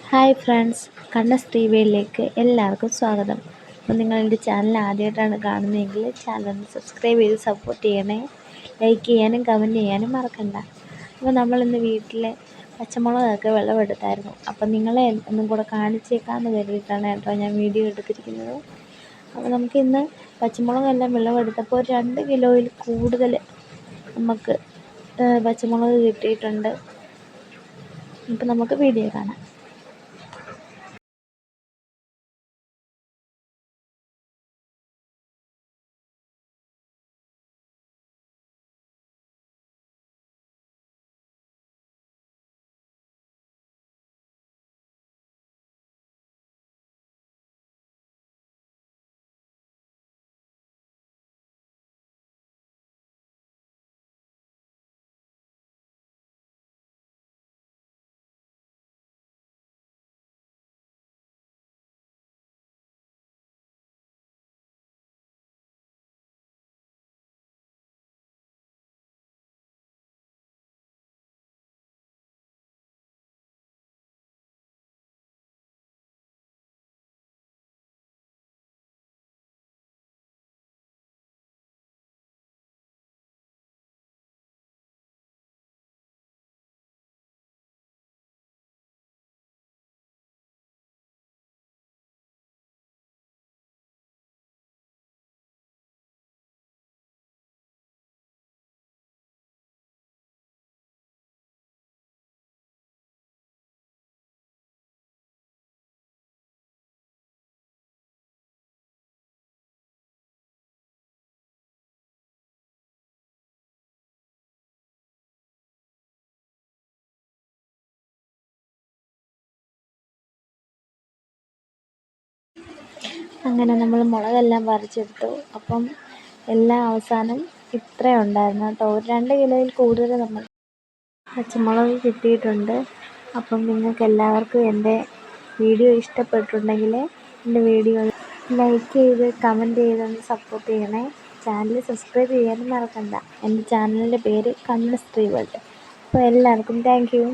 Hi friends, കണ്ണസ് വേയിലേക്ക് എല്ലാവർക്കും സ്വാഗതം. അപ്പോൾ നിങ്ങൾ എൻ്റെ ചാനൽ ആദ്യമായിട്ടാണ് കാണുന്നതെങ്കിൽ ചാനൽ ഒന്ന് സബ്സ്ക്രൈബ് ചെയ്ത് സപ്പോർട്ട് ചെയ്യണേ. ലൈക്ക് ചെയ്യാനും കമൻറ്റ് ചെയ്യാനും മറക്കണ്ട. അപ്പോൾ നമ്മളിന്ന് വീട്ടിൽ പച്ചമുളകൊക്കെ വിളവെടുത്തായിരുന്നു. അപ്പോൾ നിങ്ങളെ ഒന്നും കൂടെ കാണിച്ചേക്കാമെന്ന് കരുതിയിട്ടാണ് കേട്ടോ ഞാൻ വീഡിയോ എടുത്തിരിക്കുന്നത്. അപ്പോൾ നമുക്കിന്ന് പച്ചമുളകെല്ലാം വിളവെടുത്തപ്പോൾ 2 കിലോയിൽ കൂടുതൽ നമുക്ക് പച്ചമുളക് കിട്ടിയിട്ടുണ്ട്. അപ്പോൾ നമുക്ക് വീഡിയോ കാണാം. അങ്ങനെ നമ്മൾ മുളകെല്ലാം പറിച്ചെടുത്തു. അപ്പം എല്ലാം അവസാനം ഇത്രയും ഉണ്ടായിരുന്നു കേട്ടോ. 2 കിലോയിൽ കൂടുതൽ നമ്മൾ പച്ചമുളക് കിട്ടിയിട്ടുണ്ട്. അപ്പം നിങ്ങൾക്ക് എല്ലാവർക്കും എൻ്റെ വീഡിയോ ഇഷ്ടപ്പെട്ടിട്ടുണ്ടെങ്കിൽ എൻ്റെ വീഡിയോ ലൈക്ക് ചെയ്ത് കമൻറ്റ് ചെയ്തൊന്ന് സപ്പോർട്ട് ചെയ്യണേ. ചാനൽ സബ്സ്ക്രൈബ് ചെയ്യാനും മറക്കണ്ട. എൻ്റെ ചാനലിൻ്റെ പേര് കണ്ണസ് വേൾഡ്. അപ്പോൾ എല്ലാവർക്കും താങ്ക് യു.